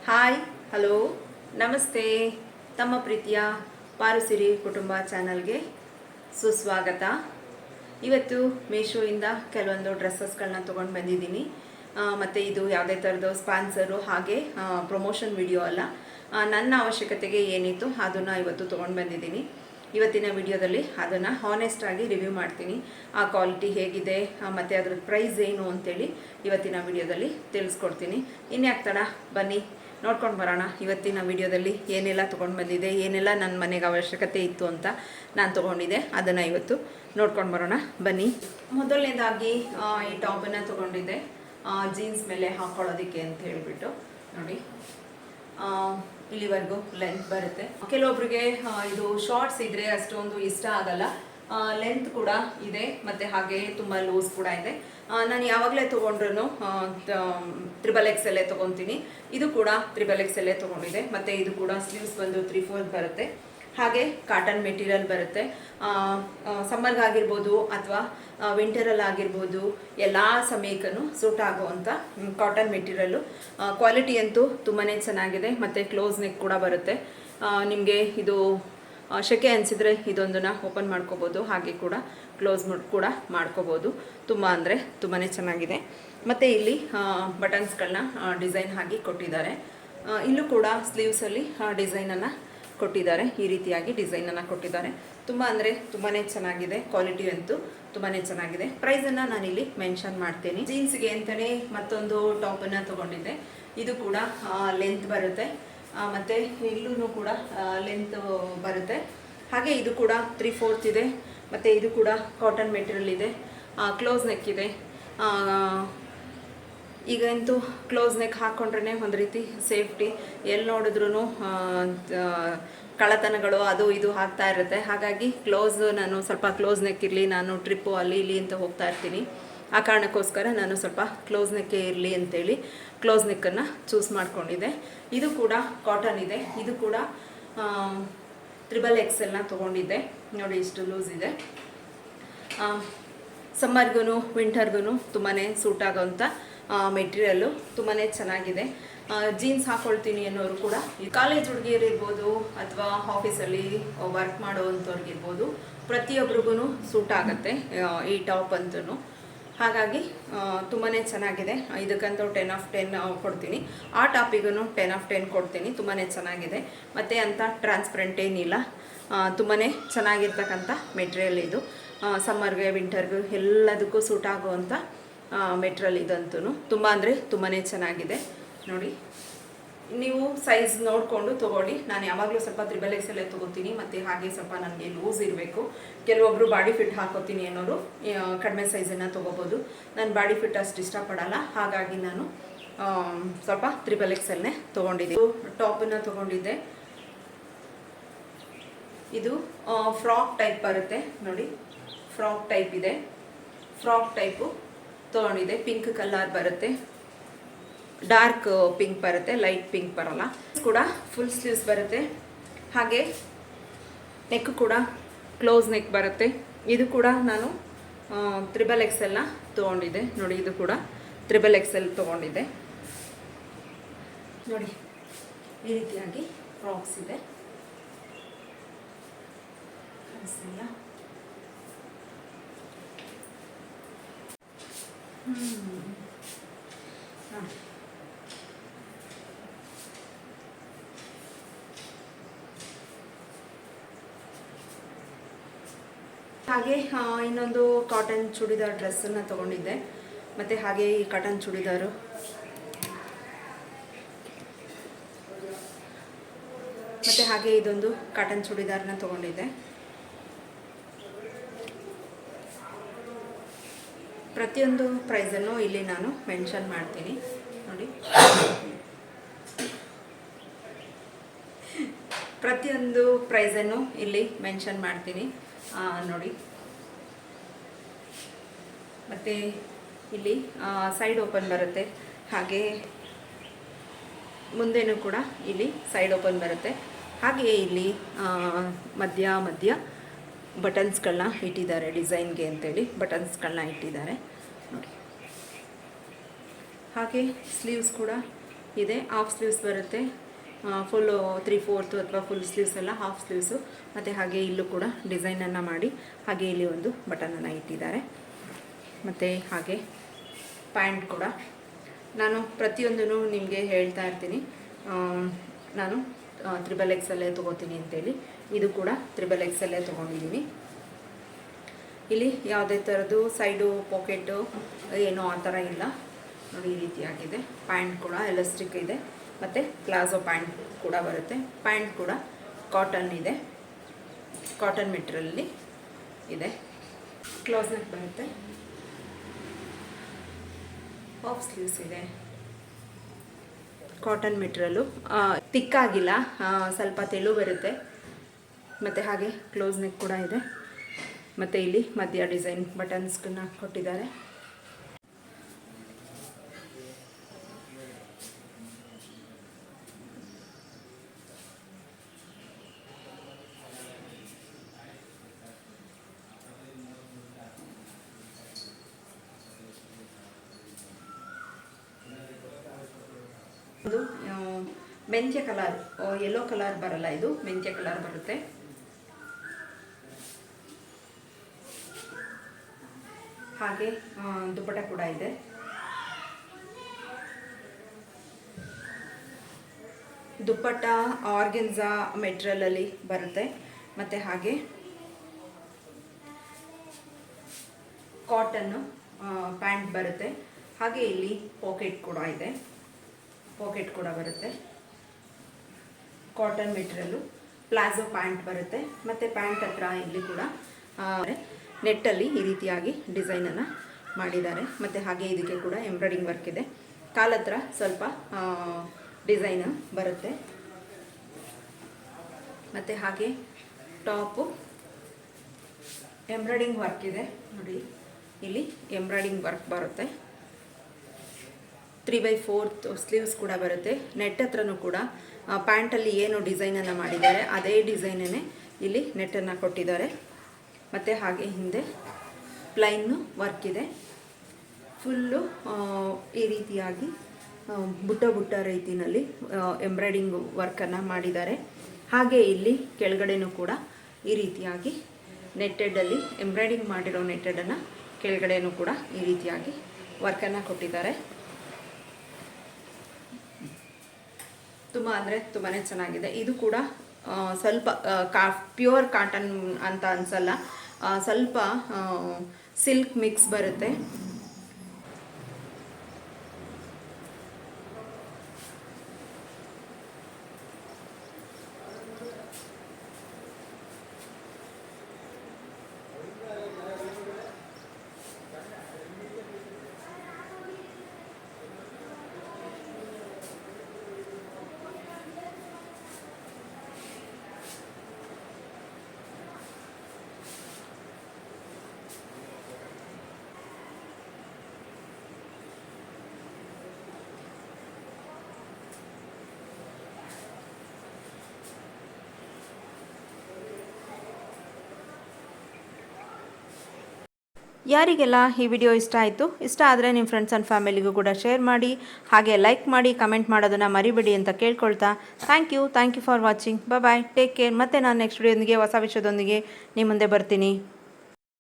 Hi, hello, ನಮಸ್ತೆ. ತಮ್ಮ ಪ್ರೀತಿಯ ಪಾರುಸಿರಿ ಕುಟುಂಬ ಚಾನಲ್ಗೆ ಸುಸ್ವಾಗತ. ಇವತ್ತು ಮೀಶೋಯಿಂದ ಕೆಲವೊಂದು ಡ್ರೆಸ್ಸಸ್ಗಳನ್ನ ತೊಗೊಂಡು ಬಂದಿದ್ದೀನಿ. ಮತ್ತು ಇದು ಯಾವುದೇ ಥರದ್ದು ಸ್ಪಾನ್ಸರು ಹಾಗೆ ಪ್ರಮೋಷನ್ ವಿಡಿಯೋ ಅಲ್ಲ. ನನ್ನ ಅವಶ್ಯಕತೆಗೆ ಏನಿತ್ತು ಅದನ್ನು ಇವತ್ತು ತೊಗೊಂಡು ಬಂದಿದ್ದೀನಿ. ಇವತ್ತಿನ ವಿಡಿಯೋದಲ್ಲಿ ಅದನ್ನು ಹಾನೆಸ್ಟಾಗಿ ರಿವ್ಯೂ ಮಾಡ್ತೀನಿ. ಆ ಕ್ವಾಲಿಟಿ ಹೇಗಿದೆ ಮತ್ತು ಅದ್ರ ಪ್ರೈಸ್ ಏನು ಅಂತೇಳಿ ಇವತ್ತಿನ ವಿಡಿಯೋದಲ್ಲಿ ತಿಳಿಸ್ಕೊಡ್ತೀನಿ. ಇನ್ಯಾಕೆ ತಡ, ಬನ್ನಿ ನೋಡ್ಕೊಂಡು ಬರೋಣ. ಇವತ್ತಿನ ವಿಡಿಯೋದಲ್ಲಿ ಏನೆಲ್ಲ ತೊಗೊಂಡು ಬಂದಿದೆ, ಏನೆಲ್ಲ ನನ್ನ ಮನೆಗೆ ಅವಶ್ಯಕತೆ ಇತ್ತು ಅಂತ ನಾನು ತೊಗೊಂಡಿದ್ದೆ, ಅದನ್ನು ಇವತ್ತು ನೋಡ್ಕೊಂಡು ಬರೋಣ ಬನ್ನಿ. ಮೊದಲನೇದಾಗಿ ಈ ಟಾಪನ್ನು ತೊಗೊಂಡಿದ್ದೆ ಜೀನ್ಸ್ ಮೇಲೆ ಹಾಕ್ಕೊಳ್ಳೋದಕ್ಕೆ ಅಂತ ಹೇಳಿಬಿಟ್ಟು. ನೋಡಿ, ಇಲ್ಲಿವರೆಗೂ ಲೆಂತ್ ಬರುತ್ತೆ. ಕೆಲವೊಬ್ರಿಗೆ ಇದು ಶಾರ್ಟ್ಸ್ ಇದ್ರೆ ಅಷ್ಟೊಂದು ಇಷ್ಟ ಆಗಲ್ಲ. ಲೆಂತ್ ಕೂಡ ಇದೆ ಮತ್ತು ಹಾಗೆ ತುಂಬ ಲೂಸ್ ಕೂಡ ಇದೆ. ನಾನು ಯಾವಾಗಲೇ ತೊಗೊಂಡ್ರೂ XXL ತೊಗೊತೀನಿ. ಇದು ಕೂಡ XXL ತೊಗೊಂಡಿದೆ. ಮತ್ತು ಇದು ಕೂಡ ಸ್ಲೀವ್ಸ್ ಬಂದು 3/4 ಬರುತ್ತೆ. ಹಾಗೆ ಕಾಟನ್ ಮೆಟೀರಿಯಲ್ ಬರುತ್ತೆ. ಸಮ್ಮರ್ಗಾಗಿರ್ಬೋದು ಅಥವಾ ವಿಂಟರಲ್ಲಾಗಿರ್ಬೋದು ಎಲ್ಲ ಸಮಯಕ್ಕೂ ಸೂಟ್ ಆಗುವಂಥ ಕಾಟನ್ ಮೆಟೀರಿಯಲ್ಲು. ಕ್ವಾಲಿಟಿ ಅಂತೂ ತುಂಬಾ ಚೆನ್ನಾಗಿದೆ. ಮತ್ತು ಕ್ಲೋಸ್ ನೆಕ್ ಕೂಡ ಬರುತ್ತೆ. ನಿಮಗೆ ಇದು ಶೆಕೆ ಅನಿಸಿದರೆ ಇದೊಂದನ್ನು ಓಪನ್ ಮಾಡ್ಕೋಬೋದು, ಹಾಗೆ ಕೂಡ ಕ್ಲೋಸ್ ಕೂಡ ಮಾಡ್ಕೋಬೋದು. ತುಂಬ ಅಂದರೆ ತುಂಬಾ ಚೆನ್ನಾಗಿದೆ. ಮತ್ತು ಇಲ್ಲಿ ಬಟನ್ಸ್ಗಳನ್ನ ಡಿಸೈನ್ ಹಾಕಿ ಕೊಟ್ಟಿದ್ದಾರೆ. ಇಲ್ಲೂ ಕೂಡ ಸ್ಲೀವ್ಸಲ್ಲಿ ಡಿಸೈನನ್ನು ಕೊಟ್ಟಿದ್ದಾರೆ. ಈ ರೀತಿಯಾಗಿ ಡಿಸೈನನ್ನು ಕೊಟ್ಟಿದ್ದಾರೆ. ತುಂಬ ಅಂದರೆ ತುಂಬಾ ಚೆನ್ನಾಗಿದೆ. ಕ್ವಾಲಿಟಿ ಅಂತೂ ತುಂಬಾ ಚೆನ್ನಾಗಿದೆ. ಪ್ರೈಸನ್ನು ನಾನಿಲ್ಲಿ ಮೆನ್ಷನ್ ಮಾಡ್ತೀನಿ. ಜೀನ್ಸ್ಗೆ ಅಂತಲೇ ಮತ್ತೊಂದು ಟಾಪನ್ನು ತೊಗೊಂಡಿದ್ದೆ. ಇದು ಕೂಡ ಲೆಂತ್ ಬರುತ್ತೆ ಮತ್ತು ಇಲ್ಲೂ ಕೂಡ ಲೆಂತ್ ಬರುತ್ತೆ. ಹಾಗೆ ಇದು ಕೂಡ 3/4 ಇದೆ. ಮತ್ತು ಇದು ಕೂಡ ಕಾಟನ್ ಮೆಟೀರಿಯಲ್ ಇದೆ. ಕ್ಲೋಸ್ ನೆಕ್ ಇದೆ. ಈಗಂತೂ ಕ್ಲೋಸ್ ನೆಕ್ ಹಾಕ್ಕೊಂಡ್ರೆ ಒಂದು ರೀತಿ ಸೇಫ್ಟಿ. ಎಲ್ಲಿ ನೋಡಿದ್ರೂ ಕಳ್ಳತನಗಳು ಅದು ಇದು ಆಗ್ತಾ ಇರುತ್ತೆ. ಹಾಗಾಗಿ ನಾನು ಸ್ವಲ್ಪ ಕ್ಲೋಸ್ ನೆಕ್ ಇರಲಿ, ನಾನು ಟ್ರಿಪ್ಪು ಅಲ್ಲಿ ಇಲ್ಲಿ ಅಂತ ಹೋಗ್ತಾ ಇರ್ತೀನಿ. ಆ ಕಾರಣಕ್ಕೋಸ್ಕರ ನಾನು ಸ್ವಲ್ಪ ಕ್ಲೋಸ್ ನೆಕ್ಕೇ ಇರಲಿ ಅಂತೇಳಿ ಕ್ಲೋಸ್ ನೆಕ್ಕನ್ನು ಚೂಸ್ ಮಾಡ್ಕೊಂಡಿದ್ದೆ. ಇದು ಕೂಡ ಕಾಟನ್ ಇದೆ. ಇದು ಕೂಡ XXL ತೊಗೊಂಡಿದ್ದೆ. ನೋಡಿ, ಇಷ್ಟು ಲೂಸ್ ಇದೆ. ಸಮ್ಮರ್ಗೂ ವಿಂಟರ್ಗೂ ತುಂಬಾ ಸೂಟ್ ಆಗೋವಂಥ ಮೆಟೀರಿಯಲ್ಲು. ತುಂಬಾ ಚೆನ್ನಾಗಿದೆ. ಜೀನ್ಸ್ ಹಾಕ್ಕೊಳ್ತೀನಿ ಅನ್ನೋರು ಕೂಡ, ಕಾಲೇಜ್ ಹುಡುಗಿಯರು ಇರ್ಬೋದು ಅಥವಾ ಆಫೀಸಲ್ಲಿ ವರ್ಕ್ ಮಾಡೋವಂಥವ್ರಿಗಿರ್ಬೋದು, ಪ್ರತಿಯೊಬ್ರಿಗೂ ಸೂಟ್ ಆಗುತ್ತೆ ಈ ಟಾಪ್ ಅಂತೂ. ಹಾಗಾಗಿ ತುಂಬಾ ಚೆನ್ನಾಗಿದೆ. ಇದಕ್ಕಂತೂ 10/10 ಕೊಡ್ತೀನಿ. ಆ ಟಾಪಿಗೂ 10/10 ಕೊಡ್ತೀನಿ. ತುಂಬಾ ಚೆನ್ನಾಗಿದೆ. ಮತ್ತು ಅಂಥ ಟ್ರಾನ್ಸ್ಪರೆಂಟ್ ಏನಿಲ್ಲ. ತುಂಬಾ ಚೆನ್ನಾಗಿರ್ತಕ್ಕಂಥ ಮೆಟೀರಿಯಲ್ ಇದು. ಸಮ್ಮರ್ಗೆ ವಿಂಟರ್ಗೂ ಎಲ್ಲದಕ್ಕೂ ಸೂಟ್ ಆಗುವಂಥ ಮೆಟೀರಿಯಲ್ ಇದಂತೂ ತುಂಬ ಅಂದರೆ ತುಂಬಾ ಚೆನ್ನಾಗಿದೆ. ನೋಡಿ, ನೀವು ಸೈಜ್ ನೋಡಿಕೊಂಡು ತೊಗೊಳ್ಳಿ. ನಾನು ಯಾವಾಗಲೂ ಸ್ವಲ್ಪ XXL ತೊಗೋತೀನಿ. ಮತ್ತು ಹಾಗೆ ಸ್ವಲ್ಪ ನನಗೆ ಲೂಸ್ ಇರಬೇಕು. ಕೆಲವೊಬ್ಬರು ಬಾಡಿ ಫಿಟ್ ಹಾಕೋತೀನಿ ಅನ್ನೋರು ಕಡಿಮೆ ಸೈಜನ್ನು ತೊಗೋಬೋದು. ನಾನು ಬಾಡಿ ಫಿಟ್ ಅಷ್ಟು ಇಷ್ಟಪಡಲ್ಲ. ಹಾಗಾಗಿ ನಾನು ಸ್ವಲ್ಪ XXL ತೊಗೊಂಡಿದ್ದೆ. ಟಾಪನ್ನು ತೊಗೊಂಡಿದ್ದೆ. ಇದು ಫ್ರಾಕ್ ಟೈಪ್ ಬರುತ್ತೆ. ನೋಡಿ, ಫ್ರಾಕ್ ಟೈಪ್ ಇದೆ. ಫ್ರಾಕ್ ಟೈಪು ತೊಗೊಂಡಿದ್ದೆ. ಪಿಂಕ್ ಕಲರ್ ಬರುತ್ತೆ. ಡಾರ್ಕ್ ಪಿಂಕ್ ಬರುತ್ತೆ, ಲೈಟ್ ಪಿಂಕ್ ಬರೋಲ್ಲ. ಕೂಡ ಫುಲ್ ಸ್ಲೀವ್ಸ್ ಬರುತ್ತೆ. ಹಾಗೆ ನೆಕ್ ಕೂಡ ಕ್ಲೋಸ್ ನೆಕ್ ಬರುತ್ತೆ. ಇದು ಕೂಡ ನಾನು XXL ತೊಗೊಂಡಿದ್ದೆ. ನೋಡಿ, ಇದು ಕೂಡ XXL ತೊಗೊಂಡಿದ್ದೆ. ನೋಡಿ, ಈ ರೀತಿಯಾಗಿ ಫ್ರಾಕ್ಸ್ ಇದೆ. ಕಾಣಿಸ್ತಿಲ್ಲ? ಹಾಗೆ ಇನ್ನೊಂದು ಕಾಟನ್ ಚೂಡಿದಾರ್ ಡ್ರೆಸ್ಸನ್ನು ತೊಗೊಂಡಿದ್ದೆ. ಮತ್ತು ಹಾಗೆ ಈ ಕಾಟನ್ ಚೂಡಿದಾರು, ಮತ್ತು ಹಾಗೆ ಇದೊಂದು ಕಾಟನ್ ಚೂಡಿದಾರನ್ನ ತೊಗೊಂಡಿದ್ದೆ. ಪ್ರತಿಯೊಂದು ಪ್ರೈಸನ್ನು ಇಲ್ಲಿ ನಾನು ಮೆನ್ಷನ್ ಮಾಡ್ತೀನಿ. ನೋಡಿ, ಪ್ರತಿಯೊಂದು ಪ್ರೈಸನ್ನು ಇಲ್ಲಿ ಮೆನ್ಷನ್ ಮಾಡ್ತೀನಿ. ನೋಡಿ, ಮತ್ತು ಇಲ್ಲಿ ಸೈಡ್ ಓಪನ್ ಬರುತ್ತೆ. ಹಾಗೆ ಮುಂದೆನೂ ಕೂಡ ಇಲ್ಲಿ ಸೈಡ್ ಓಪನ್ ಬರುತ್ತೆ. ಹಾಗೆಯೇ ಇಲ್ಲಿ ಮಧ್ಯ ಬಟನ್ಸ್ಗಳನ್ನ ಇಟ್ಟಿದ್ದಾರೆ. ಡಿಸೈನ್ಗೆ ಅಂತೇಳಿ ಬಟನ್ಸ್ಗಳನ್ನ ಇಟ್ಟಿದ್ದಾರೆ. ನೋಡಿ, ಹಾಗೆ ಸ್ಲೀವ್ಸ್ ಕೂಡ ಇದೆ. ಹಾಫ್ ಸ್ಲೀವ್ಸ್ ಬರುತ್ತೆ, ಫುಲ್ಲು 3/4 ಅಥವಾ ಫುಲ್ ಸ್ಲೀವ್ಸ್ ಎಲ್ಲ ಹಾಫ್ ಸ್ಲೀವ್ಸು. ಮತ್ತು ಹಾಗೆ ಇಲ್ಲೂ ಕೂಡ ಡಿಸೈನನ್ನು ಮಾಡಿ ಹಾಗೆ ಇಲ್ಲಿ ಒಂದು ಬಟನನ್ನು ಇಟ್ಟಿದ್ದಾರೆ. ಮತ್ತು ಹಾಗೆ ಪ್ಯಾಂಟ್ ಕೂಡ ನಾನು ಪ್ರತಿಯೊಂದೂ ನಿಮಗೆ ಹೇಳ್ತಾ ಇರ್ತೀನಿ. ನಾನು XXL ತೊಗೋತೀನಿ ಅಂತೇಳಿ. ಇದು ಕೂಡ XXL ತೊಗೊಂಡಿದ್ದೀನಿ. ಇಲ್ಲಿ ಯಾವುದೇ ಥರದ್ದು ಸೈಡು ಪಾಕೆಟು ಏನೋ ಆ ಥರ ಇಲ್ಲ ನೋಡಿ, ಈ ರೀತಿಯಾಗಿದೆ. ಪ್ಯಾಂಟ್ ಕೂಡ ಎಲಾಸ್ಟಿಕ್ ಇದೆ ಮತ್ತು ಪ್ಲಾಜೋ ಪ್ಯಾಂಟ್ ಕೂಡ ಬರುತ್ತೆ. ಪ್ಯಾಂಟ್ ಕೂಡ ಕಾಟನ್ ಇದೆ, ಕಾಟನ್ ಮೆಟೀರಿಯಲಲ್ಲಿ ಇದೆ. ಕ್ಲೋಸ್ ನೆಕ್ ಬರುತ್ತೆ, ಹಾಫ್ ಸ್ಲೀವ್ಸ್ ಇದೆ, ಕಾಟನ್ ಮೆಟೀರಿಯಲು, ತಿಕ್ಕಾಗಿಲ್ಲ, ಸ್ವಲ್ಪ ತೆಳು ಬರುತ್ತೆ. ಮತ್ತು ಹಾಗೆ ಕ್ಲೋಸ್ ನೆಕ್ ಕೂಡ ಇದೆ. ಮತ್ತು ಇಲ್ಲಿ ಮಧ್ಯ ಡಿಸೈನ್ ಬಟನ್ಸ್ಗಳನ್ನ ಕೊಟ್ಟಿದ್ದಾರೆ. ಇದು ಮೆಂತ್ಯ ಕಲರ್, ಯೆಲ್ಲೋ ಕಲರ್ ಬರಲ್ಲ, ಇದು ಮೆಂತ್ಯ ಕಲರ್ ಬರುತ್ತೆ. ಹಾಗೆ ದುಪ್ಪಟ್ಟ ಕೂಡ ಇದೆ. ದುಪ್ಪಟ್ಟ ಆರ್ಗೆನ್ಸಾ ಮೆಟೀರಿಯಲಲ್ಲಿ ಬರುತ್ತೆ. ಮತ್ತು ಹಾಗೆ ಕಾಟನ್ನು ಪ್ಯಾಂಟ್ ಬರುತ್ತೆ. ಹಾಗೆ ಇಲ್ಲಿ ಪಾಕೆಟ್ ಕೂಡ ಇದೆ, ಪಾಕೆಟ್ ಕೂಡ ಬರುತ್ತೆ. ಕಾಟನ್ ಮೆಟೀರಿಯಲು, ಪ್ಲಾಜೋ ಪ್ಯಾಂಟ್ ಬರುತ್ತೆ. ಮತ್ತು ಪ್ಯಾಂಟ್ ಹತ್ರ ಇಲ್ಲಿ ಕೂಡ ನೆಟ್ಟಲ್ಲಿ ಈ ರೀತಿಯಾಗಿ ಡಿಸೈನನ್ನು ಮಾಡಿದ್ದಾರೆ. ಮತ್ತು ಹಾಗೆ ಇದಕ್ಕೆ ಕೂಡ ಎಂಬ್ರಾಯ್ಡಿಂಗ್ ವರ್ಕ್ ಇದೆ. ಕಾಲತ್ರ ಸ್ವಲ್ಪ ಡಿಸೈನ್ ಬರುತ್ತೆ. ಮತ್ತು ಹಾಗೆ ಟಾಪು ಎಂಬ್ರಾಯ್ಡಿಂಗ್ ವರ್ಕ್ ಇದೆ ನೋಡಿ, ಇಲ್ಲಿ ಎಂಬ್ರಾಯ್ಡಿಂಗ್ ವರ್ಕ್ ಬರುತ್ತೆ. 3/4 ಸ್ಲೀವ್ಸ್ ಕೂಡ ಬರುತ್ತೆ. ನೆಟ್ ಹತ್ರನೂ ಕೂಡ ಪ್ಯಾಂಟಲ್ಲಿ ಏನು ಡಿಸೈನನ್ನು ಮಾಡಿದ್ದಾರೆ ಅದೇ ಡಿಸೈನನ್ನೇ ಇಲ್ಲಿ ನೆಟ್ಟನ್ನು ಕೊಟ್ಟಿದ್ದಾರೆ. ಮತ್ತು ಹಾಗೆ ಹಿಂದೆ ಪ್ಲೈನು ವರ್ಕ್ ಇದೆ. ಫುಲ್ಲು ಈ ರೀತಿಯಾಗಿ ಬುಟ್ಟ ರೀತಿಯಲ್ಲಿ ಎಂಬ್ರಾಯ್ಡಿಂಗ್ ವರ್ಕನ್ನು ಮಾಡಿದ್ದಾರೆ. ಹಾಗೆ ಇಲ್ಲಿ ಕೆಳಗಡೆನೂ ಕೂಡ ಈ ರೀತಿಯಾಗಿ ನೆಟ್ಟೆಡಲ್ಲಿ ಎಂಬ್ರಾಯ್ಡಿಂಗ್ ಮಾಡಿರೋ ನೆಟ್ಟೆಡನ್ನು ಕೆಳಗಡೆನೂ ಕೂಡ ಈ ರೀತಿಯಾಗಿ ವರ್ಕನ್ನು ಕೊಟ್ಟಿದ್ದಾರೆ. ತುಂಬ ಅಂದರೆ ತುಂಬಾ ಚೆನ್ನಾಗಿದೆ. ಇದು ಕೂಡ ಸ್ವಲ್ಪ ಪ್ಯೂರ್ ಕಾಟನ್ ಅಂತ ಅನಿಸಲ್ಲ, ಸ್ವಲ್ಪ ಸಿಲ್ಕ್ ಮಿಕ್ಸ್ ಬರುತ್ತೆ. ಯಾರಿಗೆಲ್ಲ ಈ ವಿಡಿಯೋ ಇಷ್ಟ ಆದರೆ ನಿಮ್ಮ ಫ್ರೆಂಡ್ಸ್ ಆ್ಯಂಡ್ ಫ್ಯಾಮಿಲಿಗೂ ಕೂಡ ಶೇರ್ ಮಾಡಿ, ಹಾಗೆ ಲೈಕ್ ಮಾಡಿ, ಕಮೆಂಟ್ ಮಾಡೋದನ್ನು ಮರಿಬೇಡಿ ಅಂತ ಕೇಳ್ಕೊಳ್ತಾ thank you for watching. Bye, take care. ಮತ್ತು ನಾನು ನೆಕ್ಸ್ಟ್ ವಿಡಿಯೋದೊಂದಿಗೆ ಹೊಸ ವಿಷಯದೊಂದಿಗೆ ನಿಮ್ಮ ಮುಂದೆ ಬರ್ತೀನಿ.